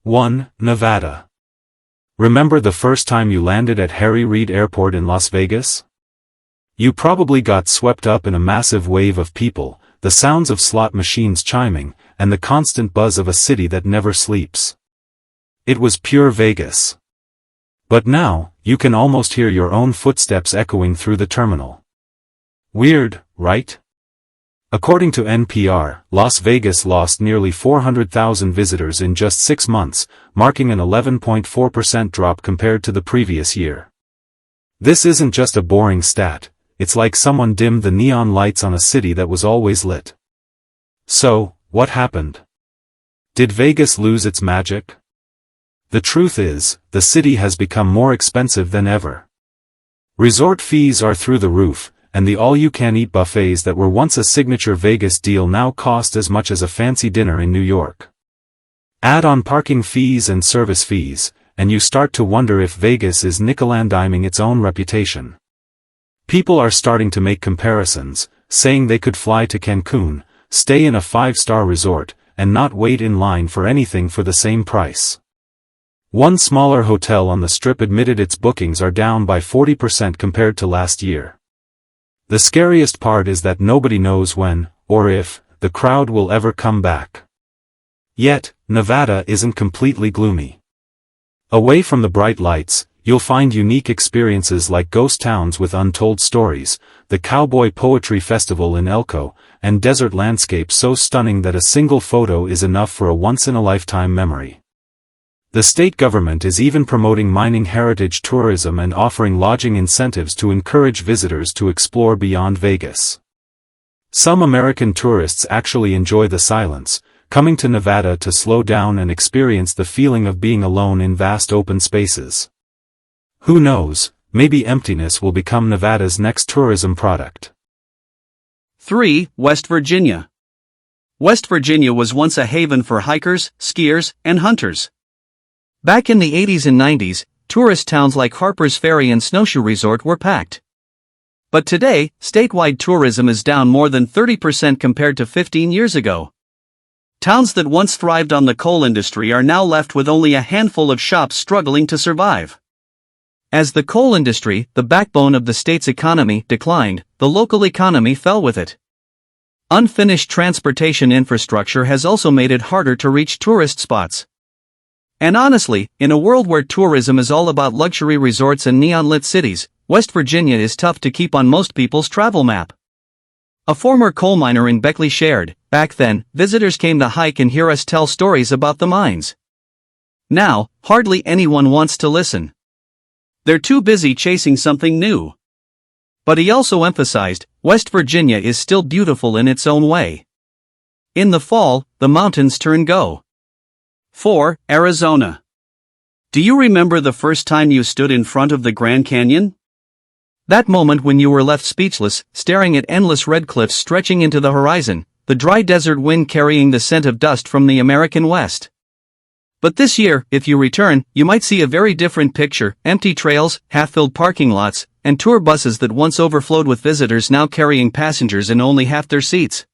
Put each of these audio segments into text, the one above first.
1. Nevada. Remember the first time you landed at Harry Reid Airport in Las Vegas? You probably got swept up in a massive wave of people, the sounds of slot machines chiming, and the constant buzz of a city that never sleeps. It was pure Vegas. But now, you can almost hear your own footsteps echoing through the terminal. Weird, right? According to NPR, Las Vegas lost nearly 400,000 visitors in just 6 months, marking an 11.4% drop compared to the previous year. This isn't just a boring stat, it's like someone dimmed the neon lights on a city that was always lit. So, what happened? Did Vegas lose its magic? The truth is, the city has become more expensive than ever. Resort fees are through the roof, and the all-you-can-eat buffets that were once a signature Vegas deal now cost as much as a fancy dinner in New York. Add on parking fees and service fees, and you start to wonder if Vegas is nickel-and-diming its own reputation. People are starting to make comparisons, saying they could fly to Cancun, stay in a 5-star resort, and not wait in line for anything for the same price. One smaller hotel on the Strip admitted its bookings are down by 40% compared to last year. The scariest part is that nobody knows when, or if, the crowd will ever come back. Yet, Nevada isn't completely gloomy. Away from the bright lights, you'll find unique experiences like ghost towns with untold stories, the Cowboy Poetry Festival in Elko, and desert landscapes so stunning that a single photo is enough for a once-in-a-lifetime memory. The state government is even promoting mining heritage tourism and offering lodging incentives to encourage visitors to explore beyond Vegas. Some American tourists actually enjoy the silence, coming to Nevada to slow down and experience the feeling of being alone in vast open spaces. Who knows, maybe emptiness will become Nevada's next tourism product. 3. West Virginia. West Virginia was once a haven for hikers, skiers, and hunters. Back in the 80s and 90s, tourist towns like Harper's Ferry and Snowshoe Resort were packed. But today, statewide tourism is down more than 30% compared to 15 years ago. Towns that once thrived on the coal industry are now left with only a handful of shops struggling to survive. As the coal industry, the backbone of the state's economy, declined, the local economy fell with it. Unfinished transportation infrastructure has also made it harder to reach tourist spots. And honestly, in a world where tourism is all about luxury resorts and neon-lit cities, West Virginia is tough to keep on most people's travel map. A former coal miner in Beckley shared, "Back then, visitors came to hike and hear us tell stories about the mines. Now, hardly anyone wants to listen. They're too busy chasing something new." But he also emphasized, West Virginia is still beautiful in its own way. In the fall, the mountains turn go. 4. Arizona. Do you remember the first time you stood in front of the Grand Canyon? That moment when you were left speechless, staring at endless red cliffs stretching into the horizon, the dry desert wind carrying the scent of dust from the American West. But this year, if you return, you might see a very different picture: empty trails, half-filled parking lots, and tour buses that once overflowed with visitors now carrying passengers in only half their seats.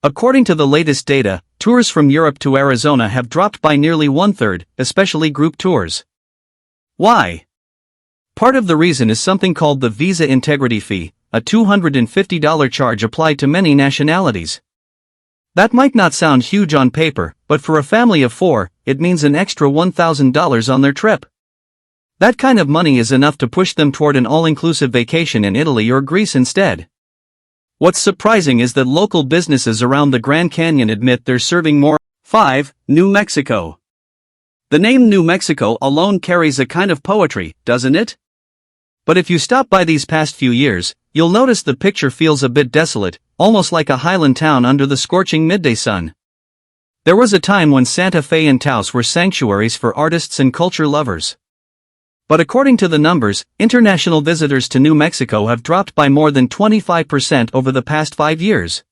According to the latest data, tours from Europe to Arizona have dropped by nearly 1/3, especially group tours. Why? Part of the reason is something called the Visa Integrity Fee, a $250 charge applied to many nationalities. That might not sound huge on paper, but for a family of 4, it means an extra $1,000 on their trip. That kind of money is enough to push them toward an all-inclusive vacation in Italy or Greece instead. What's surprising is that local businesses around the Grand Canyon admit they're serving more. 5. New Mexico. The name New Mexico alone carries a kind of poetry, doesn't it? But if you stop by these past few years, you'll notice the picture feels a bit desolate, almost like a highland town under the scorching midday sun. There was a time when Santa Fe and Taos were sanctuaries for artists and culture lovers. But according to the numbers, international visitors to New Mexico have dropped by more than 25% over the past 5 years.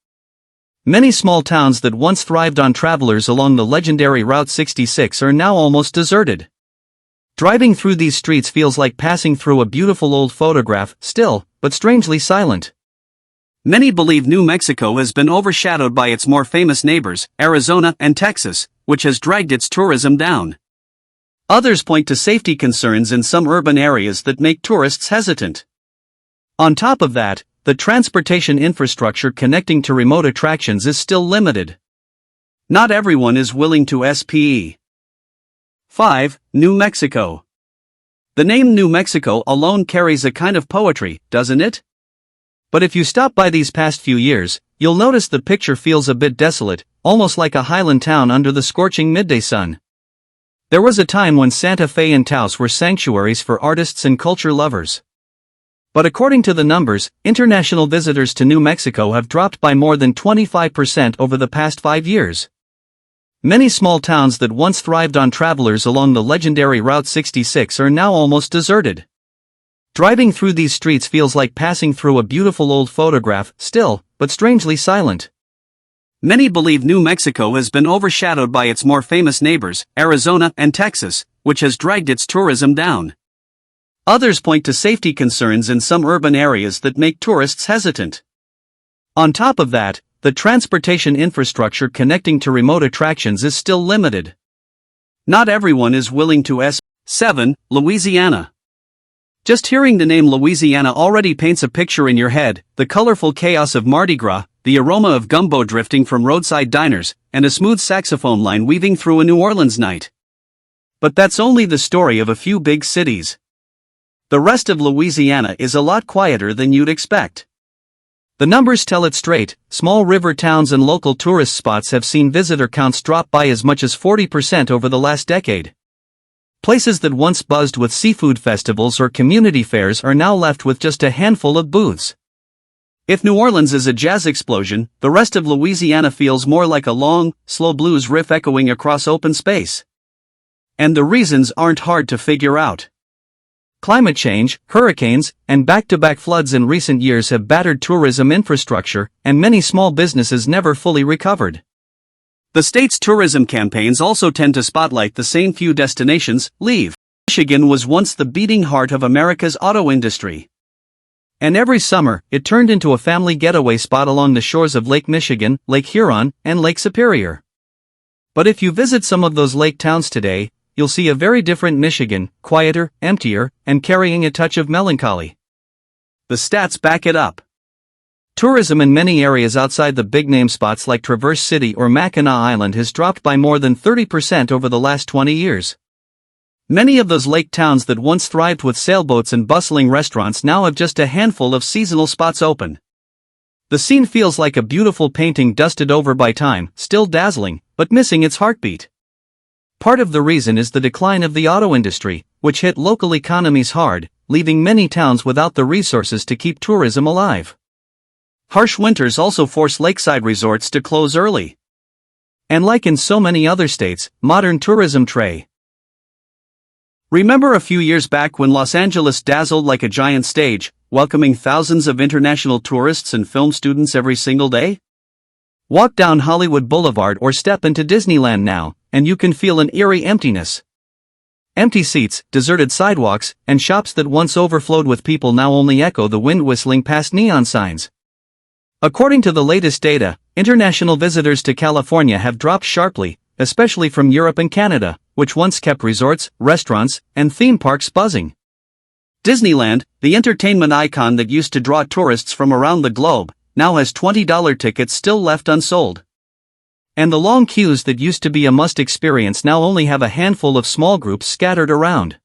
Many small towns that once thrived on travelers along the legendary Route 66 are now almost deserted. Driving through these streets feels like passing through a beautiful old photograph, still, but strangely silent. Many believe New Mexico has been overshadowed by its more famous neighbors, Arizona and Texas, which has dragged its tourism down. Others point to safety concerns in some urban areas that make tourists hesitant. On top of that, the transportation infrastructure connecting to remote attractions is still limited. Not everyone is willing to SPE. 5. New Mexico. The name New Mexico alone carries a kind of poetry, doesn't it? But if you stop by these past few years, you'll notice the picture feels a bit desolate, almost like a highland town under the scorching midday sun. There was a time when Santa Fe and Taos were sanctuaries for artists and culture lovers. But according to the numbers, international visitors to New Mexico have dropped by more than 25% over the past 5 years. Many small towns that once thrived on travelers along the legendary Route 66 are now almost deserted. Driving through these streets feels like passing through a beautiful old photograph, still, but strangely silent. Many believe New Mexico has been overshadowed by its more famous neighbors, Arizona and Texas, which has dragged its tourism down. Others point to safety concerns in some urban areas that make tourists hesitant. On top of that, the transportation infrastructure connecting to remote attractions is still limited. Not everyone is willing to 7. Louisiana. Just hearing the name Louisiana already paints a picture in your head, the colorful chaos of Mardi Gras, the aroma of gumbo drifting from roadside diners, and a smooth saxophone line weaving through a New Orleans night. But that's only the story of a few big cities. The rest of Louisiana is a lot quieter than you'd expect. The numbers tell it straight. Small river towns and local tourist spots have seen visitor counts drop by as much as 40% over the last decade. Places that once buzzed with seafood festivals or community fairs are now left with just a handful of booths. If New Orleans is a jazz explosion, the rest of Louisiana feels more like a long, slow blues riff echoing across open space. And the reasons aren't hard to figure out. Climate change, hurricanes, and back-to-back floods in recent years have battered tourism infrastructure, and many small businesses never fully recovered. The state's tourism campaigns also tend to spotlight the same few destinations. Michigan was once the beating heart of America's auto industry. And every summer, it turned into a family getaway spot along the shores of Lake Michigan, Lake Huron, and Lake Superior. But if you visit some of those lake towns today, you'll see a very different Michigan, quieter, emptier, and carrying a touch of melancholy. The stats back it up. Tourism in many areas outside the big-name spots like Traverse City or Mackinac Island has dropped by more than 30% over the last 20 years. Many of those lake towns that once thrived with sailboats and bustling restaurants now have just a handful of seasonal spots open. The scene feels like a beautiful painting dusted over by time, still dazzling, but missing its heartbeat. Part of the reason is the decline of the auto industry, which hit local economies hard, leaving many towns without the resources to keep tourism alive. Harsh winters also force lakeside resorts to close early. And like in so many other states, modern tourism Remember a few years back when Los Angeles dazzled like a giant stage, welcoming thousands of international tourists and film students every single day? Walk down Hollywood Boulevard or step into Disneyland now, and you can feel an eerie emptiness. Empty seats, deserted sidewalks, and shops that once overflowed with people now only echo the wind whistling past neon signs. According to the latest data, international visitors to California have dropped sharply, especially from Europe and Canada, which once kept resorts, restaurants, and theme parks buzzing. Disneyland, the entertainment icon that used to draw tourists from around the globe, now has $20 tickets still left unsold. And the long queues that used to be a must experience now only have a handful of small groups scattered around.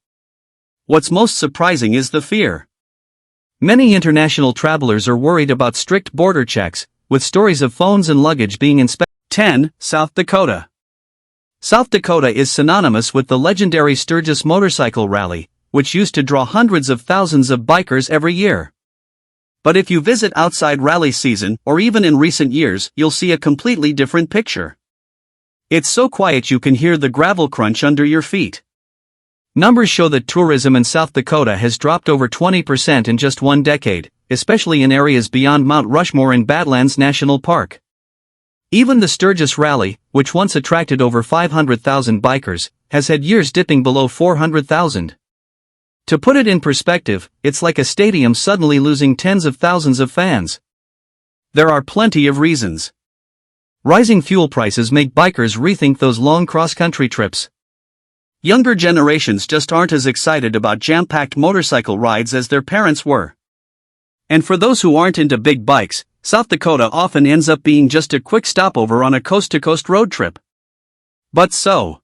What's most surprising is the fear. Many international travelers are worried about strict border checks, with stories of phones and luggage being inspected. 10. South Dakota. South Dakota is synonymous with the legendary Sturgis motorcycle rally, which used to draw hundreds of thousands of bikers every year. But if you visit outside rally season, or even in recent years, you'll see a completely different picture. It's so quiet you can hear the gravel crunch under your feet. Numbers show that tourism in South Dakota has dropped over 20% in just one decade, especially in areas beyond Mount Rushmore and Badlands National Park. Even the Sturgis Rally, which once attracted over 500,000 bikers, has had years dipping below 400,000. To put it in perspective, it's like a stadium suddenly losing tens of thousands of fans. There are plenty of reasons. Rising fuel prices make bikers rethink those long cross-country trips. Younger generations just aren't as excited about jam-packed motorcycle rides as their parents were. And for those who aren't into big bikes, South Dakota often ends up being just a quick stopover on a coast-to-coast road trip. But so,